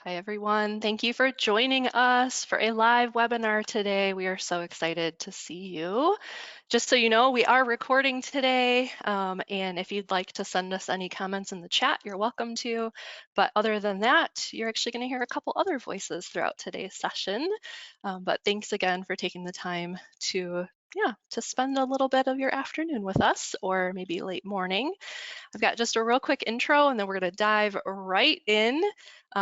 Hi, everyone. Thank you for joining us for a live webinar today. We are so excited to see you. Just so you know, we are recording today, and if you'd like to send us any comments in the chat, you're welcome to. But other than that, you're actually going to hear a couple other voices throughout today's session. But thanks again for taking the time to spend a little bit of your afternoon with us, or maybe late morning. I've got just a real quick intro and then we're going to dive right in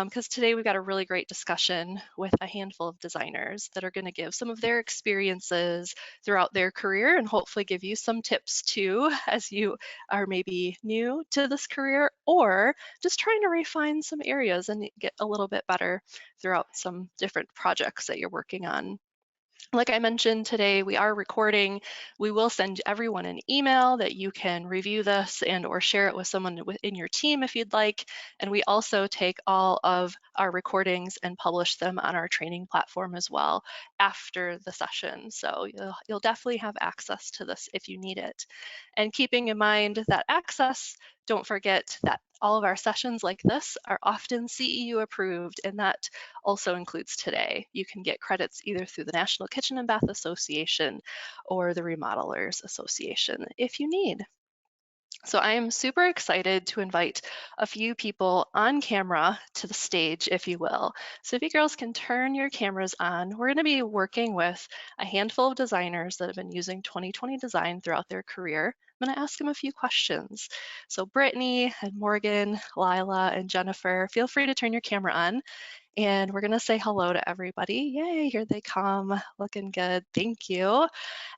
because today we've got a really great discussion with a handful of designers that are going to give some of their experiences throughout their career and hopefully give you some tips too as you are maybe new to this career or just trying to refine some areas and get a little bit better throughout some different projects that you're working on. Like I mentioned today, we are recording. We will send everyone an email that you can review this and or share it with someone within your team if you'd like. And we also take all of our recordings and publish them on our training platform as well after the session. So you'll definitely have access to this if you need it. And keeping in mind that access, don't forget that all of our sessions like this are often CEU approved, and that also includes today. You can get credits either through the National Kitchen and Bath Association or the Remodelers Association if you need. So I am super excited to invite a few people on camera to the stage, if you will. So if you girls can turn your cameras on, we're going to be working with a handful of designers that have been using 2020 design throughout their career. I'm going to ask them a few questions. So Brittany and Morgan, Lila, and Jennifer, feel free to turn your camera on. And we're gonna say hello to everybody. Yay, here they come, looking good, thank you.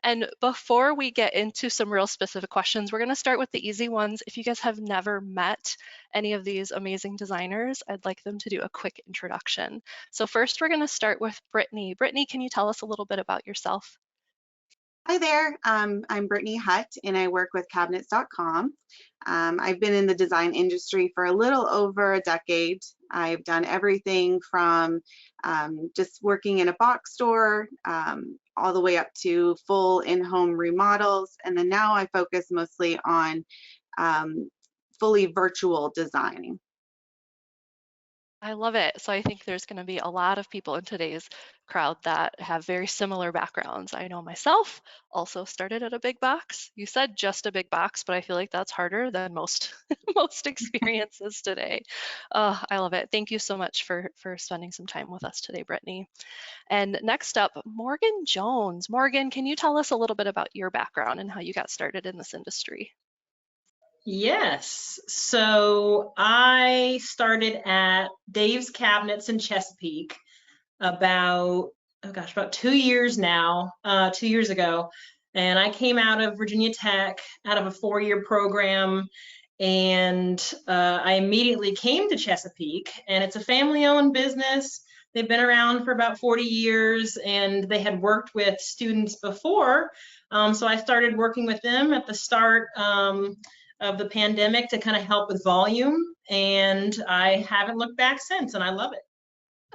And before we get into some real specific questions, we're gonna start with the easy ones. If you guys have never met any of these amazing designers, I'd like them to do a quick introduction. So first, we're gonna start with Brittany. Brittany, can you tell us a little bit about yourself? Hi there, I'm Brittany Hutt and I work with cabinets.com. I've been in the design industry for a little over a decade. I've done everything from just working in a box store all the way up to full in-home remodels. And then now I focus mostly on fully virtual designing. I love it. So I think there's going to be a lot of people in today's crowd that have very similar backgrounds. I know myself also started at a big box. You said just a big box, but I feel like that's harder than most most experiences today. I love it. Thank you so much for spending some time with us today, Brittany. And next up, Morgan Jones. Morgan, can you tell us a little bit about your background and how you got started in this industry? Yes, so I started at Dave's Cabinets in Chesapeake about 2 years now, 2 years ago. And I came out of Virginia Tech, out of a 4-year program, and I immediately came to Chesapeake, and it's a family-owned business. They've been around for about 40 years, and they had worked with students before. So I started working with them at the start of the pandemic to kind of help with volume, and I haven't looked back since, and I love it.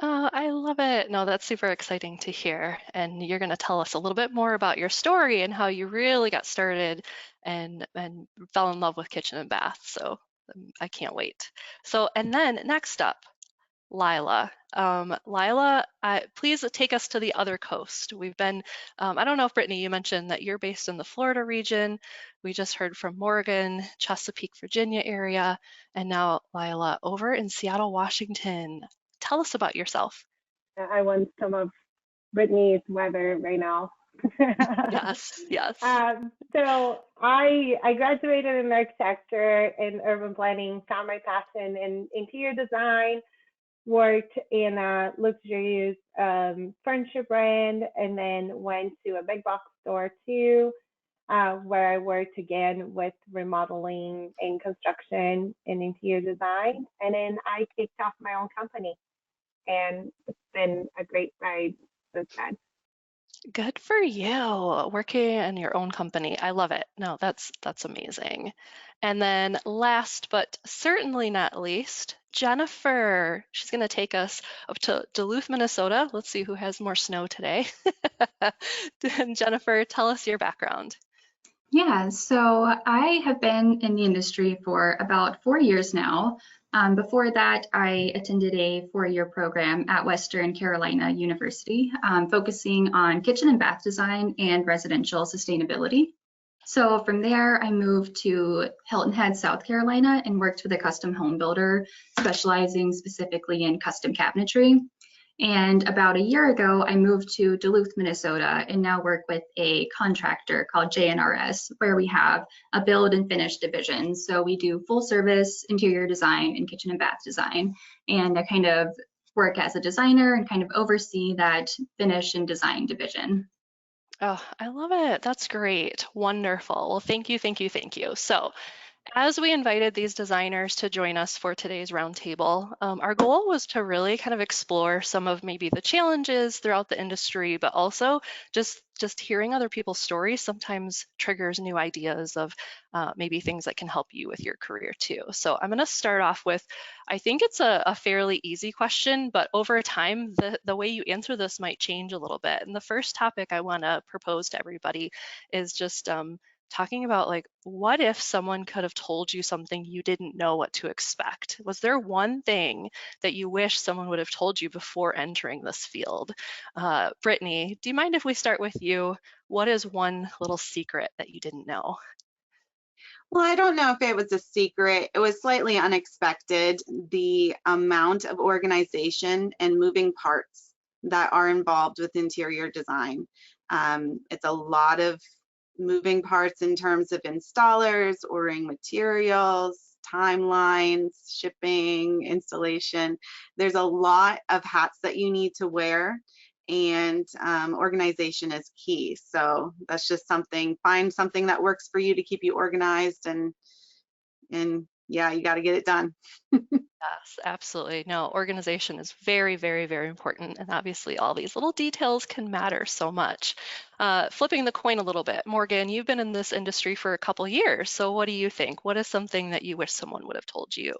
Oh, I love it. No, that's super exciting to hear. And you're going to tell us a little bit more about your story and how you really got started and fell in love with kitchen and bath. So I can't wait. So, and then next up, Lila. Lila, please take us to the other coast. We've been, I don't know if Brittany, you mentioned that you're based in the Florida region. We just heard from Morgan, Chesapeake, Virginia area, and now Lila over in Seattle, Washington. Tell us about yourself. I want some of Brittany's weather right now. Yes, yes. So I graduated in architecture and urban planning, found my passion in interior design, worked in a luxurious furniture brand, and then went to a big box store too, where I worked again with remodeling and construction and interior design. And then I kicked off my own company, and it's been a great ride since then. Good for you, working in your own company. I love it. No, that's amazing. And then last but certainly not least, Jennifer. She's going to take us up to Duluth, Minnesota. Let's see who has more snow today. Jennifer, tell us your background. Yeah, so I have been in the industry for about 4 years now. Before that, I attended a 4-year program at Western Carolina University, focusing on kitchen and bath design and residential sustainability. So from there, I moved to Hilton Head, South Carolina, and worked with a custom home builder specializing specifically in custom cabinetry. And about a year ago, I moved to Duluth, Minnesota, and now work with a contractor called JNRS, where we have a build and finish division. So we do full service interior design and kitchen and bath design. And I kind of work as a designer and kind of oversee that finish and design division. Oh, I love it. That's great. Wonderful. Well, thank you, thank you, thank you. So, as we invited these designers to join us for today's roundtable, our goal was to really kind of explore some of maybe the challenges throughout the industry, but also just hearing other people's stories sometimes triggers new ideas of maybe things that can help you with your career too. So I'm going to start off with, I think it's a fairly easy question, but over time, the way you answer this might change a little bit. And the first topic I want to propose to everybody is just talking about, like, what if someone could have told you something you didn't know what to expect? Was there one thing that you wish someone would have told you before entering this field? Brittany, do you mind if we start with you? What is one little secret that you didn't know? Well, I don't know if it was a secret. It was slightly unexpected, the amount of organization and moving parts that are involved with interior design. It's a lot of moving parts in terms of installers, ordering materials, timelines, shipping, installation. There's a lot of hats that you need to wear, and organization is key. So that's just something, find something that works for you to keep you organized, and yeah, you got to get it done. Yes, absolutely. No, organization is very, very, very important. And obviously, all these little details can matter so much. Flipping the coin a little bit, Morgan, you've been in this industry for a couple years. So what do you think? What is something that you wish someone would have told you?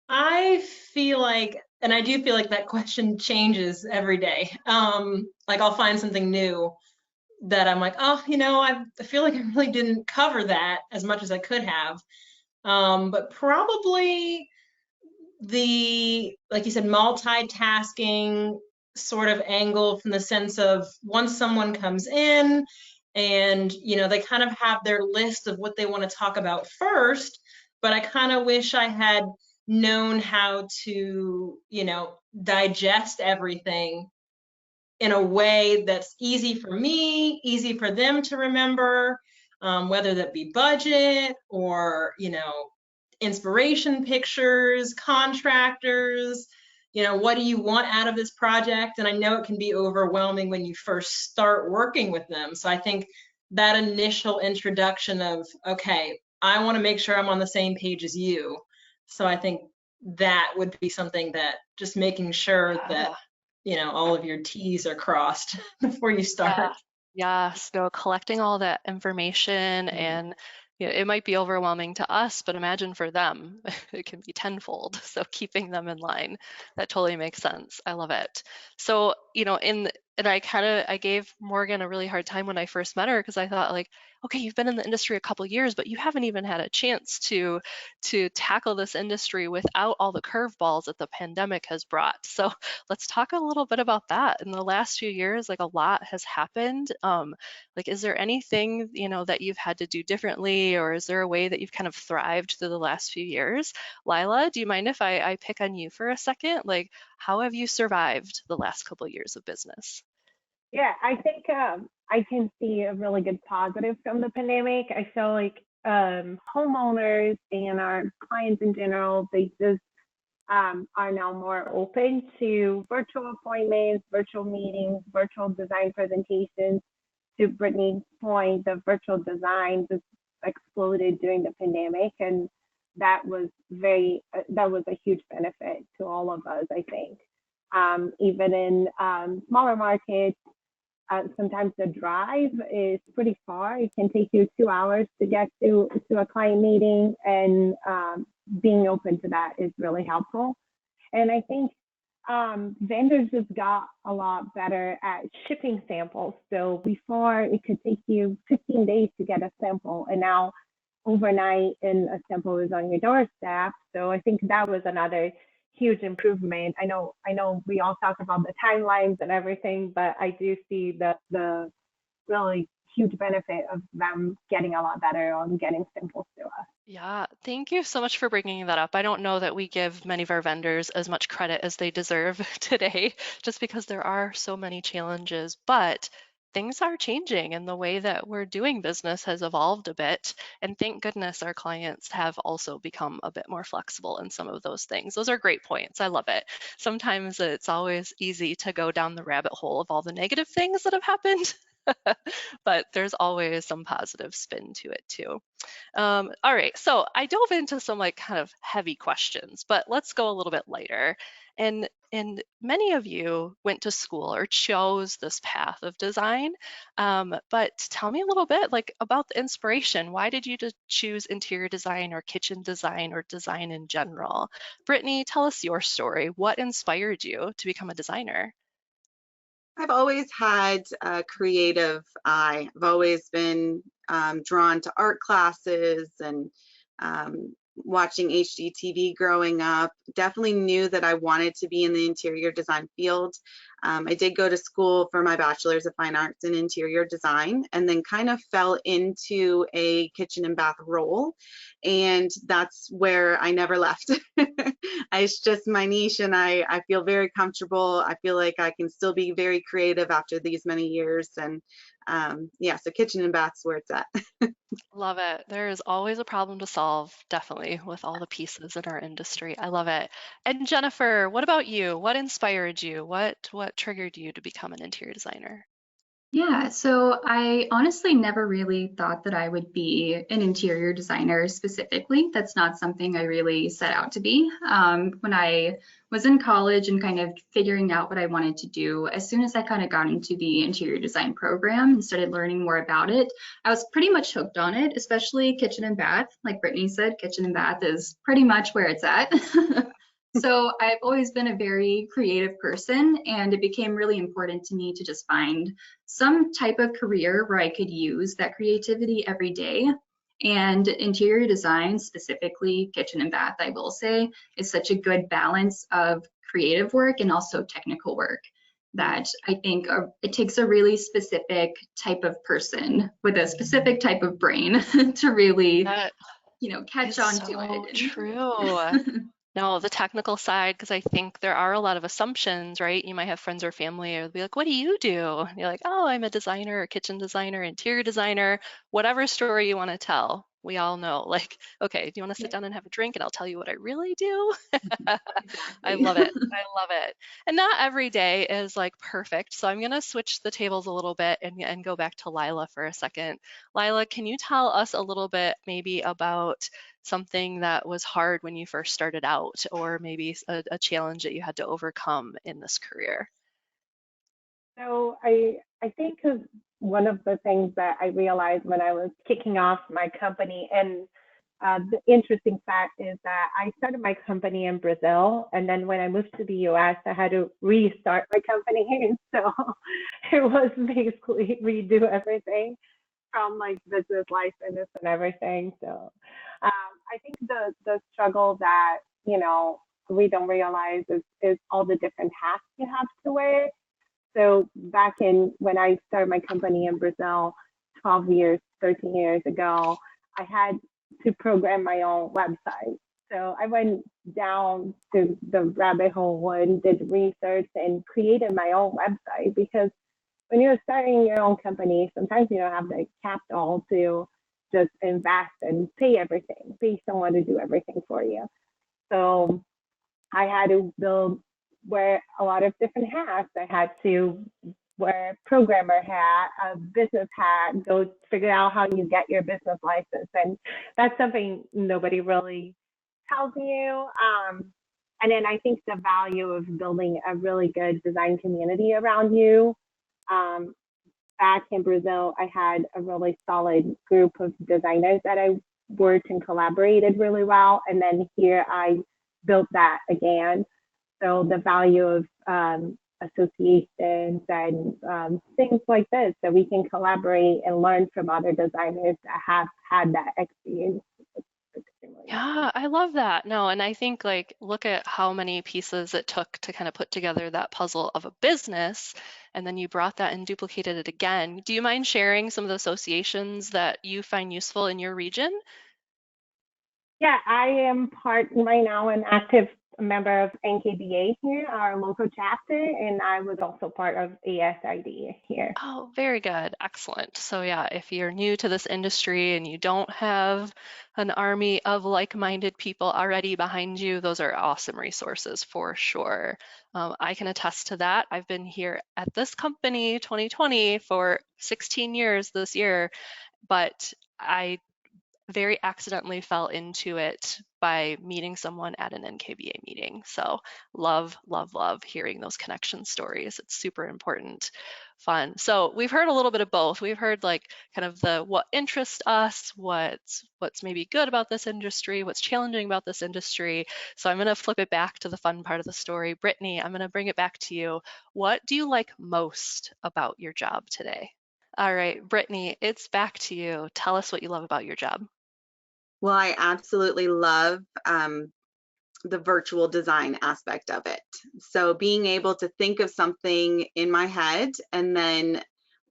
I feel like, and I do feel like that question changes every day. Like I'll find something new that I'm like, oh, I feel like I really didn't cover that as much as I could have. But probably like you said, multitasking sort of angle, from the sense of once someone comes in and, they kind of have their list of what they want to talk about first, but I kind of wish I had known how to, digest everything in a way that's easy for me, easy for them to remember, whether that be budget or, inspiration pictures, contractors, what do you want out of this project? And I know it can be overwhelming when you first start working with them. So I think that initial introduction of, okay, I want to make sure I'm on the same page as you. So I think that would be something that just making sure that, all of your T's are crossed before you start. Yes, no, collecting all that information, and it might be overwhelming to us, but imagine for them, it can be tenfold. So keeping them in line, that totally makes sense. I love it. So, and I gave Morgan a really hard time when I first met her, because I thought, like, okay, you've been in the industry a couple years, but you haven't even had a chance to tackle this industry without all the curveballs that the pandemic has brought. So let's talk a little bit about that. In the last few years, like, a lot has happened. Like, is there anything, that you've had to do differently, or is there a way that you've kind of thrived through the last few years? Lila, do you mind if I pick on you for a second? Like, how have you survived the last couple of years of business? Yeah, I think I can see a really good positive from the pandemic. I feel like homeowners and our clients in general, they just are now more open to virtual appointments, virtual meetings, virtual design presentations. To Brittany's point, the virtual design just exploded during the pandemic, and that was a huge benefit to all of us, I think. Even in smaller markets, sometimes the drive is pretty far. It can take you 2 hours to get to a client meeting, and being open to that is really helpful. And I think vendors just got a lot better at shipping samples. So before, it could take you 15 days to get a sample, and now overnight and a sample was on your doorstep. So I think that was another huge improvement. I know we all talk about the timelines and everything, but I do see the really huge benefit of them getting a lot better on getting samples to us. Yeah, thank you so much for bringing that up. I don't know that we give many of our vendors as much credit as they deserve today, just because there are so many challenges, but things are changing and the way that we're doing business has evolved a bit. And thank goodness our clients have also become a bit more flexible in some of those things. Those are great points. I love it. Sometimes it's always easy to go down the rabbit hole of all the negative things that have happened, but there's always some positive spin to it too. All right, so I dove into some like kind of heavy questions, but let's go a little bit lighter. And many of you went to school or chose this path of design, but tell me a little bit like about the inspiration. Why did you choose interior design or kitchen design or design in general? Brittany, tell us your story. What inspired you to become a designer? I've always had a creative eye. I've always been drawn to art classes and watching HGTV growing up. Definitely knew that I wanted to be in the interior design field. I did go to school for my bachelor's of fine arts in interior design, and then kind of fell into a kitchen and bath role. And that's where I never left. It's just my niche, and I feel very comfortable. I feel like I can still be very creative after these many years. And yeah, so kitchen and bath's where it's at. Love it. There is always a problem to solve, definitely, with all the pieces in our industry. I love it. And Jennifer, what about you? What inspired you? What triggered you to become an interior designer? Yeah, so I honestly never really thought that I would be an interior designer specifically. That's not something I really set out to be. When I was in college and kind of figuring out what I wanted to do, as soon as I kind of got into the interior design program and started learning more about it, I was pretty much hooked on it, especially kitchen and bath. Like Brittany said, kitchen and bath is pretty much where it's at. So I've always been a very creative person, and it became really important to me to just find some type of career where I could use that creativity every day. And interior design, specifically kitchen and bath, I will say, is such a good balance of creative work and also technical work that I think it takes a really specific type of person with a specific type of brain to really, That catch is on to so it. true. No, the technical side, because I think there are a lot of assumptions, right? You might have friends or family or they'll be like, what do you do? And you're like, oh, I'm a designer, a kitchen designer, interior designer, whatever story you want to tell. We all know, like, okay, do you want to sit down and have a drink and I'll tell you what I really do? I Exactly. love it. I love it. And not every day is like perfect. So I'm going to switch the tables a little bit and go back to Lila for a second. Lila, can you tell us a little bit maybe about something that was hard when you first started out, or maybe a challenge that you had to overcome in this career? So I think one of the things that I realized when I was kicking off my company, and the interesting fact is that I started my company in Brazil, and then when I moved to the US, I had to restart my company. And so it was basically redo everything from like business license and everything. So I think the struggle that we don't realize is all the different hats you have to wear. So back in when I started my company in Brazil 12 years, 13 years ago, I had to program my own website. So I went down to the rabbit hole and did research and created my own website, because when you're starting your own company, sometimes you don't have the capital to just invest and pay someone to do everything for you. So I had to wear a lot of different hats. I had to wear a programmer hat, a business hat, go figure out how you get your business license. And that's something nobody really tells you. And then I think the value of building a really good design community around you. Back in Brazil, I had a really solid group of designers that I worked and collaborated really well. And then here I built that again. So the value of associations and things like this, so we can collaborate and learn from other designers that have had that experience. Yeah, I love that. No, and I think like look at how many pieces it took to kind of put together that puzzle of a business, and then you brought that and duplicated it again. Do you mind sharing some of the associations that you find useful in your region? Yeah, I am part right now an active member of NKBA here, our local chapter, and I was also part of ASID here. Oh, very good. Excellent. So yeah, if you're new to this industry and you don't have an army of like-minded people already behind you, those are awesome resources for sure. I can attest to that. I've been here at this company, 2020, for 16 years this year, but I very accidentally fell into it by meeting someone at an NKBA meeting. So love, love, love hearing those connection stories. It's super important, fun. So we've heard a little bit of both. We've heard like kind of the what interests us, what's maybe good about this industry, what's challenging about this industry. So I'm going to flip it back to the fun part of the story. Brittany, I'm going to bring it back to you. What do you like most about your job today? All right, Brittany, it's back to you. Tell us what you love about your job. Well, I absolutely love the virtual design aspect of it. So being able to think of something in my head, and then,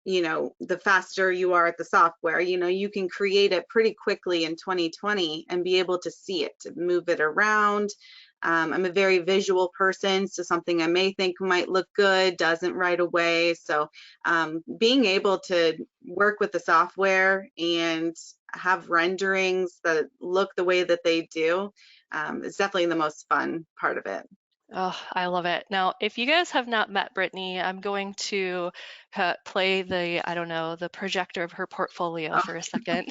you know, the faster you are at the software, you know, you can create it pretty quickly in 2020 and be able to see it, to move it around. I'm a very visual person, so something I may think might look good doesn't right away. So being able to work with the software and have renderings that look the way that they do is definitely the most fun part of it. Oh, I love it. Now, if you guys have not met Brittany, I'm going to play the, I don't know, the projector of her portfolio for a second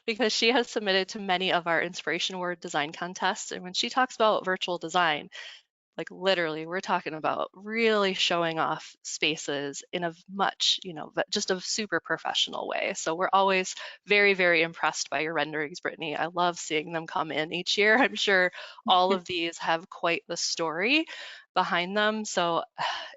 because she has submitted to many of our Inspiration Award design contests. And when she talks about virtual design, like literally, we're talking about really showing off spaces in a much, you know, but just a super professional way. So we're always very, very impressed by your renderings, Brittany. I love seeing them come in each year. I'm sure all of these have quite the story behind them. So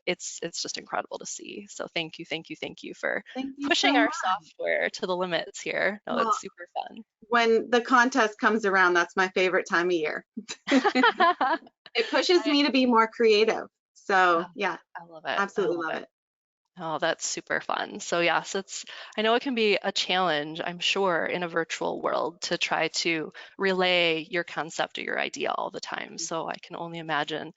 it's just incredible to see. So thank you, thank you, thank you for Thank you pushing so our much. software to the limits here. No, Well, it's super fun. when the contest comes around, that's my favorite time of year. It pushes me to be more creative. So yeah, I love it. absolutely love it. Oh, that's super fun. So yes, I know it can be a challenge, I'm sure, in a virtual world to try to relay your concept or your idea all the time. So I can only imagine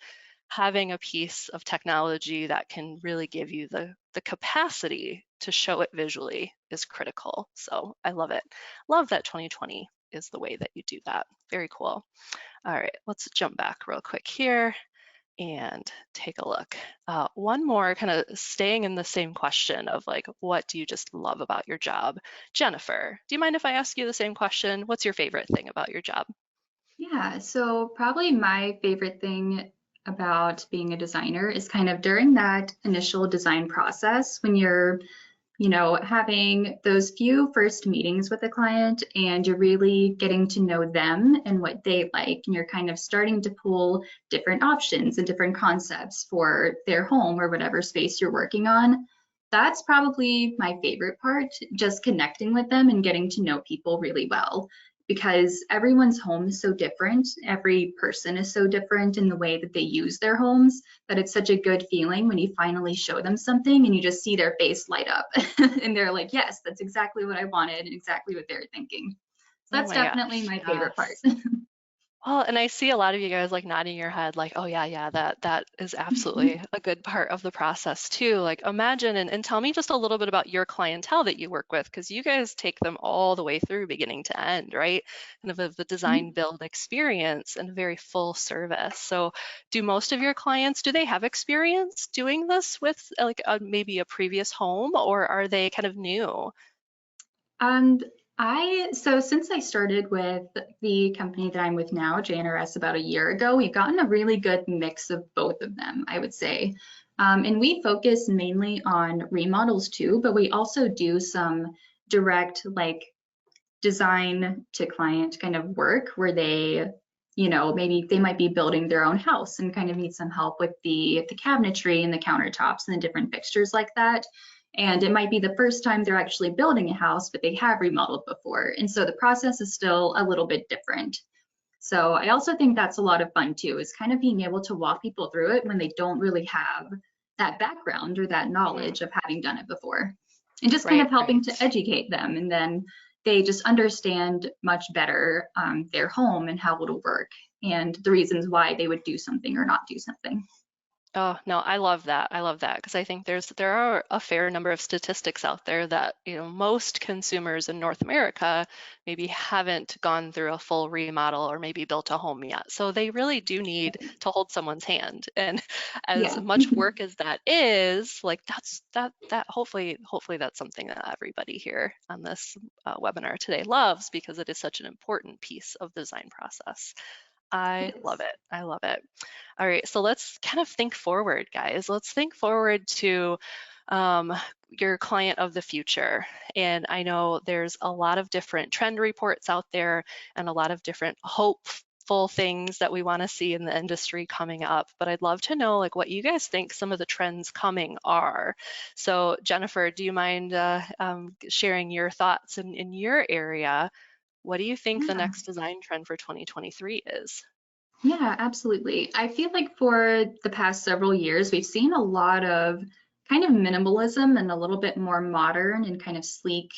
having a piece of technology that can really give you the capacity to show it visually is critical. So I love it. Love that 2020 is the way that you do that. Very cool. All right, let's jump back real quick here and take a look. One more kind of staying in the same question of like, what do you just love about your job? Jennifer, do you mind if I ask you the same question? What's your favorite thing about your job? Yeah, so probably my favorite thing about being a designer is kind of during that initial design process when you're, having those few first meetings with a client and you're really getting to know them and what they like, and you're kind of starting to pull different options and different concepts for their home or whatever space you're working on. That's probably my favorite part, just connecting with them and getting to know people really well, because everyone's home is so different. Every person is so different in the way that they use their homes, that it's such a good feeling when you finally show them something and you just see their face light up and they're like, yes, that's exactly what I wanted and exactly what they're thinking. So Oh that's my definitely gosh, my favorite part. yes. Well, and I see a lot of you guys like nodding your head like, oh yeah, that is absolutely a good part of the process too. Like imagine and tell me just a little bit about your clientele that you work with, because you guys take them all the way through beginning to end, right? Kind of the design build experience and very full service. So do most of your clients, do they have experience doing this with like maybe a previous home, or are they kind of new? So since I started with the company that I'm with now, JNRS, about a year ago, we've gotten a really good mix of both of them, I would say. And we focus mainly on remodels too, but we also do some direct like design to client kind of work where they, maybe they might be building their own house and kind of need some help with the cabinetry and the countertops and the different fixtures like that. And it might be the first time they're actually building a house, but they have remodeled before. And so the process is still a little bit different. So I also think that's a lot of fun too, is kind of being able to walk people through it when they don't really have that background or that knowledge of having done it before. And just kind of helping to educate them. And then they just understand much better their home and how it'll work and the reasons why they would do something or not do something. Oh, no, I love that. I love that because I think there are a fair number of statistics out there that, most consumers in North America maybe haven't gone through a full remodel or maybe built a home yet. So they really do need to hold someone's hand. And as much work as that is, like that hopefully that's something that everybody here on this webinar today loves because it is such an important piece of the design process. I love it. I love it. All right, so let's kind of think forward, guys. Let's think forward to your client of the future. And I know there's a lot of different trend reports out there and a lot of different hopeful things that we want to see in the industry coming up. But I'd love to know like what you guys think some of the trends coming are. So Jennifer, do you mind sharing your thoughts in your area? What do you think the next design trend for 2023 is? Yeah, absolutely. I feel like for the past several years, we've seen a lot of kind of minimalism and a little bit more modern and kind of sleek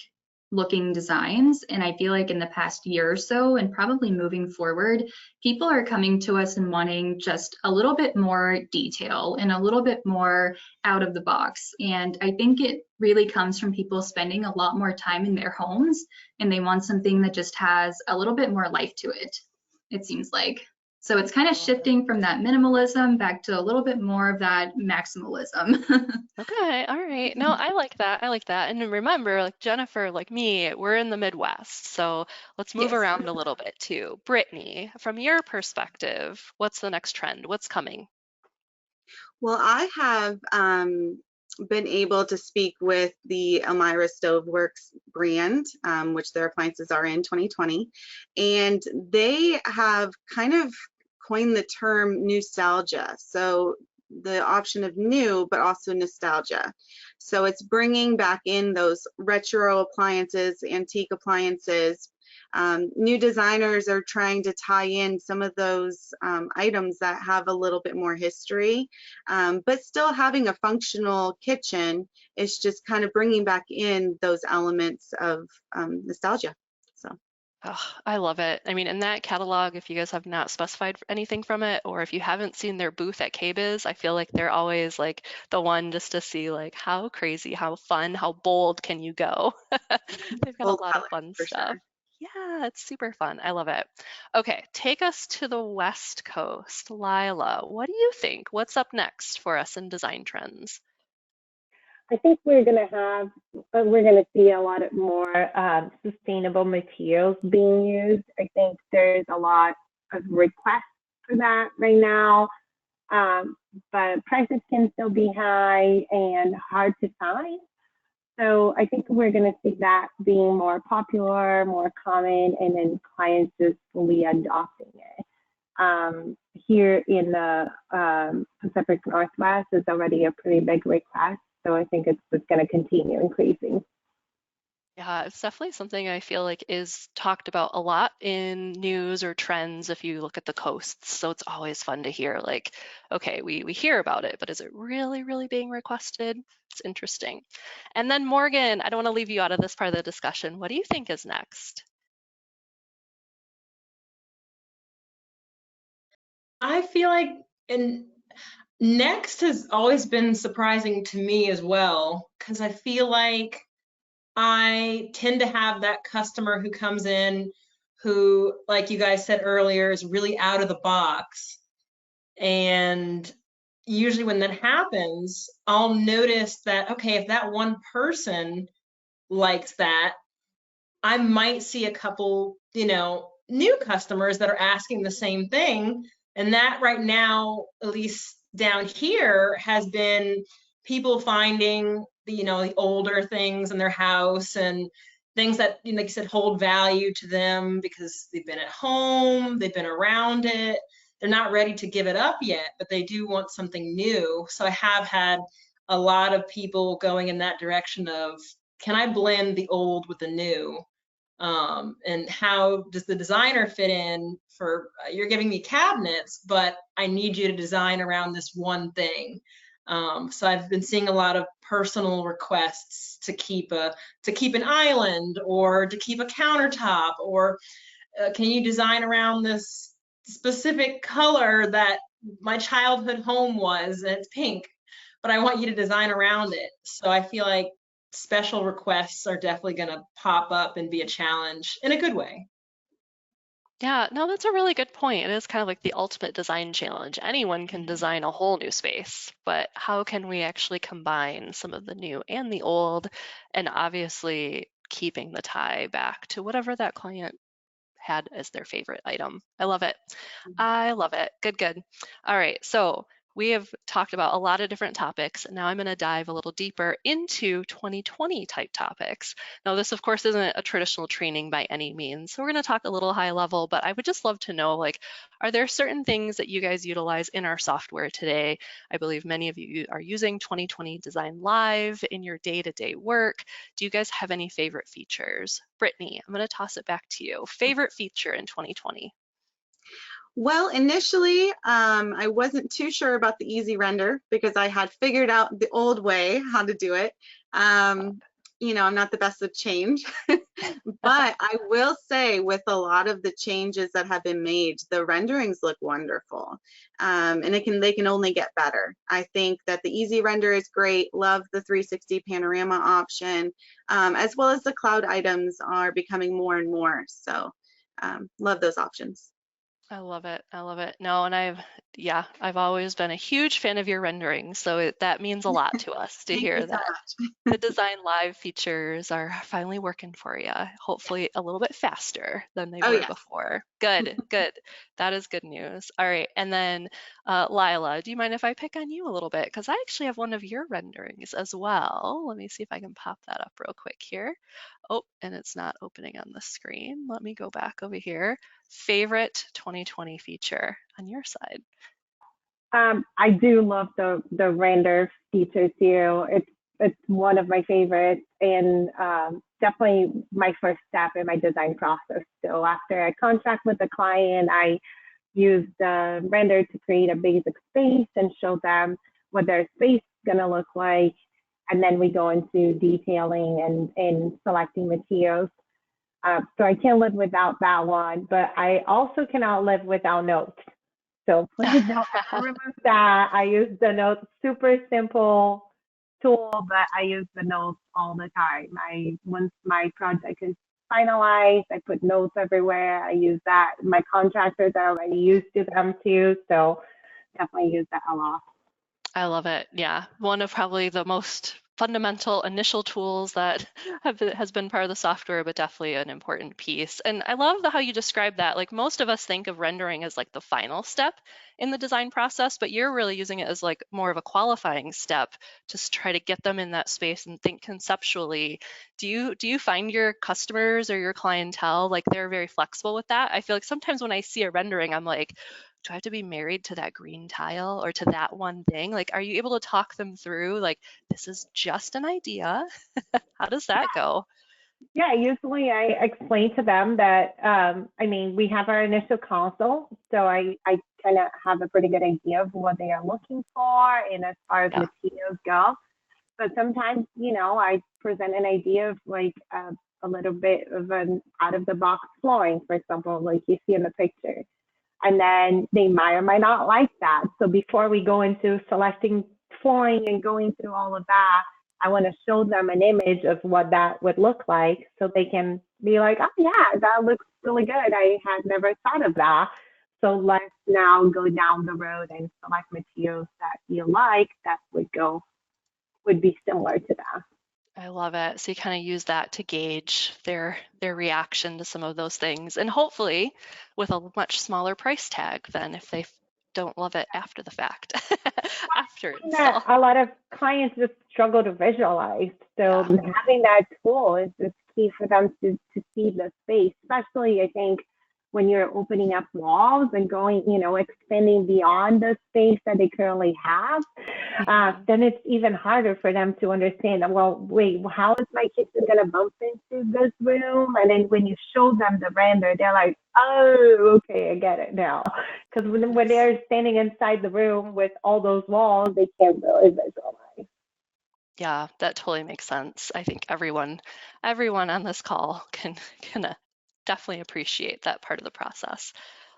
looking designs. And I feel like in the past year or so, and probably moving forward, people are coming to us and wanting just a little bit more detail and a little bit more out of the box. And I think it really comes from people spending a lot more time in their homes, and they want something that just has a little bit more life to it, it seems like. So it's kind of shifting from that minimalism back to a little bit more of that maximalism. Okay, all right. No, I like that. I like that. And remember, like Jennifer, like me, we're in the Midwest. So let's move around a little bit too. Brittany, from your perspective, what's the next trend? What's coming? Well, I have been able to speak with the Elmira Stoveworks brand, which their appliances are in 2020, and they have kind of coined the term nostalgia. So the option of new, but also nostalgia. So it's bringing back in those retro appliances, antique appliances. New designers are trying to tie in some of those items that have a little bit more history, but still having a functional kitchen is just kind of bringing back in those elements of nostalgia. So. Oh, I love it. I mean, in that catalog, if you guys have not specified anything from it, or if you haven't seen their booth at KBIS, I feel like they're always like the one just to see like how crazy, how fun, how bold can you go? They've got a lot of fun stuff. Sure. Yeah, it's super fun. I love it. Okay, take us to the West Coast. Lila, what do you think? What's up next for us in design trends? I think we're going to see a lot of more sustainable materials being used. I think there's a lot of requests for that right now, but prices can still be high and hard to find. So I think we're going to see that being more popular, more common, and then clients just fully adopting it. Here in the Pacific Northwest is already a pretty big request. So I think it's just going to continue increasing. Yeah, it's definitely something I feel like is talked about a lot in news or trends if you look at the coasts. So it's always fun to hear like, okay, we hear about it, but is it really, really being requested? It's interesting. And then Morgan, I don't want to leave you out of this part of the discussion. What do you think is next? I feel like next has always been surprising to me as well, because I feel like I tend to have that customer who comes in who, like you guys said earlier, is really out of the box. And usually when that happens, I'll notice that, okay, if that one person likes that, I might see a couple, new customers that are asking the same thing. And that right now, at least down here, has been people finding the older things in their house and things that, like you said, hold value to them because they've been at home, they've been around it. They're not ready to give it up yet, but they do want something new. So I have had a lot of people going in that direction of, can I blend the old with the new? And how does the designer fit in for, you're giving me cabinets, but I need you to design around this one thing. So I've been seeing a lot of personal requests to keep an island, or to keep a countertop, or can you design around this specific color that my childhood home was, and it's pink, but I want you to design around it. So I feel like special requests are definitely going to pop up and be a challenge in a good way. Yeah, no, that's a really good point. It is kind of like the ultimate design challenge. Anyone can design a whole new space, but how can we actually combine some of the new and the old, and obviously keeping the tie back to whatever that client had as their favorite item. I love it. I love it. Good, good. All right, so we have talked about a lot of different topics, and now I'm going to dive a little deeper into 2020 type topics. Now, this, of course, isn't a traditional training by any means, so we're going to talk a little high level, but I would just love to know, like, are there certain things that you guys utilize in our software today? I believe many of you are using 2020 Design Live in your day-to-day work. Do you guys have any favorite features? Brittany, I'm going to toss it back to you. Favorite feature in 2020? Well, initially, I wasn't too sure about the easy render because I had figured out the old way how to do it. You know, I'm not the best with change, but I will say with a lot of the changes that have been made, the renderings look wonderful, and they can only get better. I think that the easy render is great. Love the 360 panorama option, as well as the cloud items are becoming more and more. So love those options. I love it. I love it. No, and I've always been a huge fan of your renderings, so that means a lot to us to Thank you hear so that much. the Design Live features are finally working for you. Hopefully a little bit faster than they Oh, were yes. before. Good, good. That is good news. All right, and then Lila, do you mind if I pick on you a little bit? Because I actually have one of your renderings as well. Let me see if I can pop that up real quick here. Oh, and it's not opening on the screen. Let me go back over here. Favorite 2020 feature on your side? I do love the render feature too. It's one of my favorites, and definitely my first step in my design process. So after I contract with the client, I use the render to create a basic space and show them what their space is going to look like. And then we go into detailing and selecting materials. So I can't live without that one, but I also cannot live without notes. So please don't ever remove that. I use the notes, super simple tool, but I use the notes all the time. Once my project is finalized, I put notes everywhere. I use that. My contractors are already used to them too, so definitely use that a lot. I love it. Yeah, one of probably the most fundamental initial tools that has been part of the software, but definitely an important piece. And I love how you describe that. Like most of us think of rendering as like the final step in the design process, but you're really using it as like more of a qualifying step to try to get them in that space and think conceptually. Do you find your customers or your clientele like they're very flexible with that? I feel like sometimes when I see a rendering, I'm like, do I have to be married to that green tile or to that one thing? Like, are you able to talk them through, like, this is just an idea? How does that go? Yeah, usually I explain to them that, we have our initial consult, so I kind of have a pretty good idea of what they are looking for and as far as Yeah. materials go. But sometimes, I present an idea of like a little bit of an out of the box flooring, for example, like you see in the picture. And then they might or might not like that. So before we go into selecting flooring and going through all of that, I want to show them an image of what that would look like so they can be like, oh yeah, that looks really good. I had never thought of that. So let's now go down the road and select materials that you like that would be similar to that. I love it. So you kind of use that to gauge their reaction to some of those things, and hopefully with a much smaller price tag than if they don't love it after the fact, after install. A lot of clients just struggle to visualize. So Yeah. having that tool is key for them to see the space, especially I think when you're opening up walls and going, expanding beyond the space that they currently have, then it's even harder for them to understand, well, wait, how is my kitchen going to bump into this room? And then when you show them the render, they're like, oh, okay, I get it now. Because when they're standing inside the room with all those walls, they can't really visualize. Yeah, that totally makes sense. I think everyone on this call can definitely appreciate that part of the process.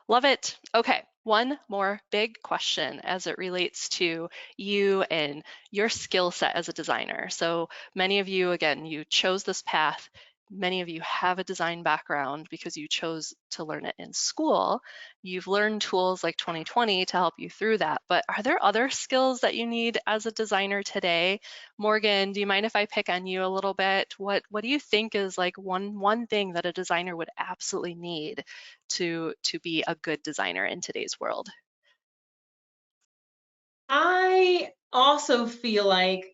Love it. Okay, one more big question as it relates to you and your skill set as a designer. So many of you, again, you chose this path. Many of you have a design background because you chose to learn it in school. You've learned tools like 2020 to help you through that. But are there other skills that you need as a designer today? Morgan, do you mind if I pick on you a little bit? What do you think is like one thing that a designer would absolutely need to be a good designer in today's world? I also feel like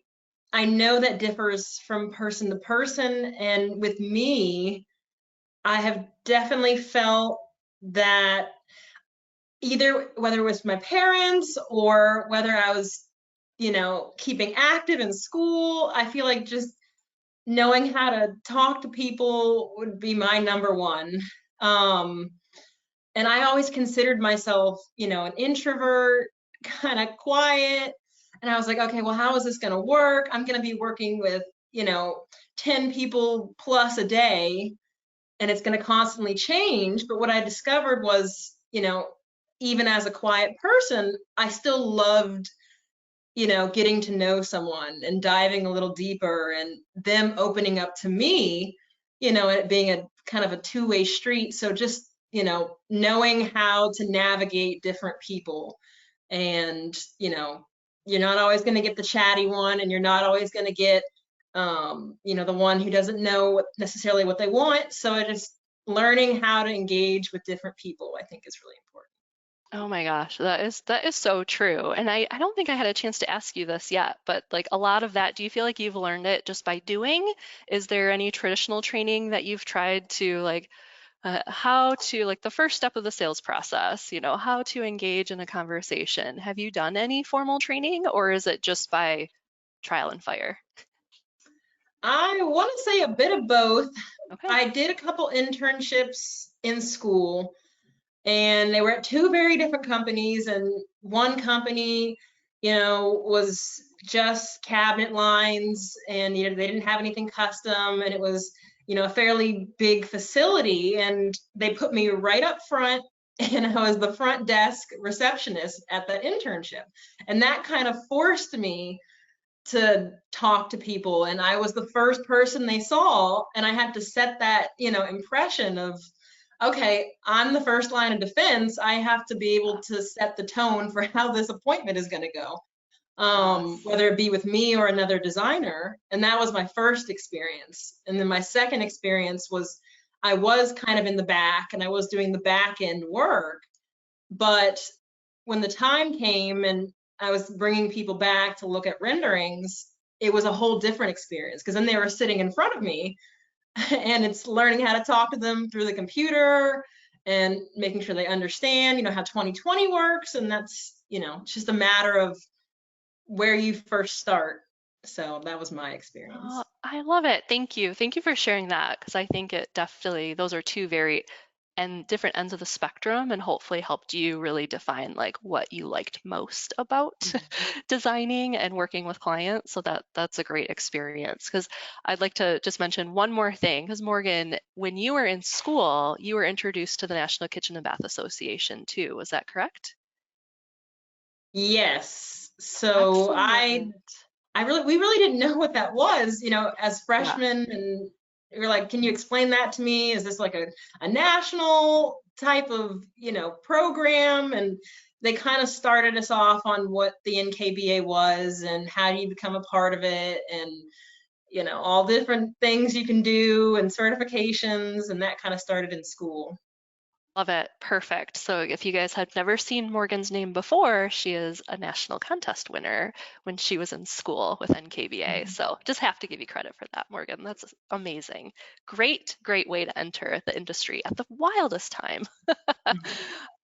I know that differs from person to person. And with me, I have definitely felt that either whether it was my parents or whether I was, keeping active in school, I feel like just knowing how to talk to people would be my number one. And I always considered myself, an introvert, kind of quiet. And I was like, okay, well, how is this going to work? I'm going to be working with, 10 people plus a day, and it's going to constantly change. But what I discovered was, even as a quiet person, I still loved, getting to know someone and diving a little deeper and them opening up to me, it being a kind of a two-way street. So just, knowing how to navigate different people. And, you're not always going to get the chatty one, and you're not always going to get, the one who doesn't know necessarily what they want. So just learning how to engage with different people, I think, is really important. Oh my gosh, that is so true. And I don't think I had a chance to ask you this yet, but like a lot of that, do you feel like you've learned it just by doing? Is there any traditional training that you've tried to like how to like the first step of the sales process, how to engage in a conversation? Have you done any formal training, or is it just by trial and fire? I want to say a bit of both. Okay. I did a couple internships in school, and they were at two very different companies. And one company, was just cabinet lines, and they didn't have anything custom, and it was, a fairly big facility. And they put me right up front, and I was the front desk receptionist at that internship. And that kind of forced me to talk to people, and I was the first person they saw, and I had to set that, impression of, okay, I'm the first line of defense. I have to be able to set the tone for how this appointment is going to go, whether it be with me or another designer. And that was my first experience. And then my second experience was I was kind of in the back, and I was doing the back end work. But when the time came and I was bringing people back to look at renderings, it was a whole different experience, because then they were sitting in front of me, and it's learning how to talk to them through the computer and making sure they understand, how 2020 works. And that's, it's just a matter of where you first start. So that was my experience. Oh, I love it. Thank you. Thank you for sharing that, because I think it definitely, those are two very different ends of the spectrum, and hopefully helped you really define like what you liked most about designing and working with clients. So that's a great experience. Because I'd like to just mention one more thing, because Morgan, when you were in school, you were introduced to the National Kitchen and Bath Association too. Was that correct? Yes. So Excellent. we really didn't know what that was, as freshmen. Yeah. And we were like, can you explain that to me? Is this like a national type of, program? And they kind of started us off on what the NKBA was and how do you become a part of it, and, all different things you can do and certifications, and that kind of started in school. Love it. Perfect. So if you guys have never seen Morgan's name before, she is a national contest winner when she was in school with NKBA. So just have to give you credit for that, Morgan. That's amazing. Great, great way to enter the industry at the wildest time.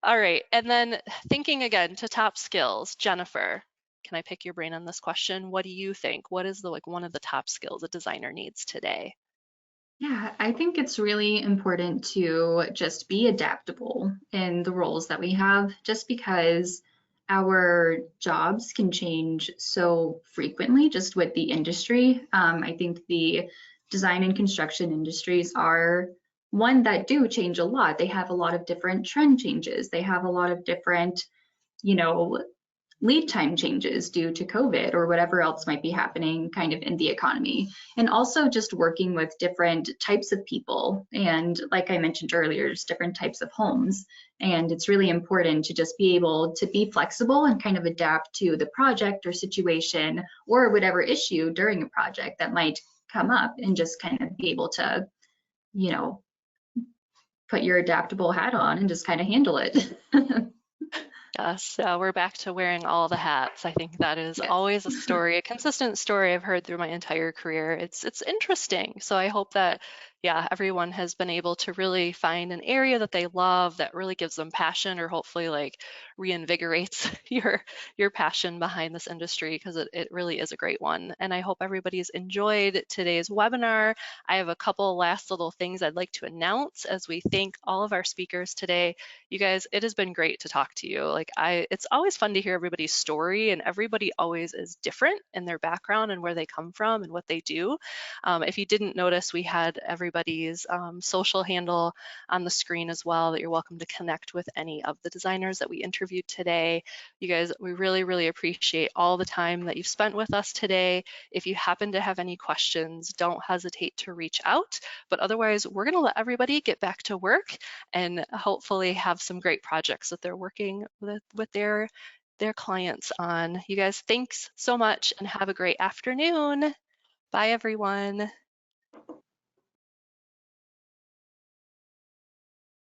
All right. And then thinking again to top skills, Jennifer, can I pick your brain on this question? What do you think? What is the one of the top skills a designer needs today? Yeah, I think it's really important to just be adaptable in the roles that we have, just because our jobs can change so frequently just with the industry. I think the design and construction industries are one that do change a lot. They have a lot of different trend changes. They have a lot of different, you know, lead time changes due to COVID or whatever else might be happening kind of in the economy. And also just working with different types of people. And like I mentioned earlier, there's different types of homes. And it's really important to just be able to be flexible and kind of adapt to the project or situation or whatever issue during a project that might come up, and just kind of be able to, you know, put your adaptable hat on and just kind of handle it. Yes, we're back to wearing all the hats. I think that is Yes. always a story, a consistent story I've heard through my entire career. It's interesting. So I hope that, yeah, everyone has been able to really find an area that they love that really gives them passion, or hopefully like reinvigorates your passion behind this industry, because it really is a great one. And I hope everybody's enjoyed today's webinar. I have a couple last little things I'd like to announce as we thank all of our speakers today. You guys, it has been great to talk to you. It's always fun to hear everybody's story, and everybody always is different in their background and where they come from and what they do. If you didn't notice, we had everybody's social handle on the screen as well, that you're welcome to connect with any of the designers that we interviewed today. You guys, we really, really appreciate all the time that you've spent with us today. If you happen to have any questions, don't hesitate to reach out. But otherwise, we're going to let everybody get back to work and hopefully have some great projects that they're working with their clients on. You guys, thanks so much and have a great afternoon. Bye, everyone.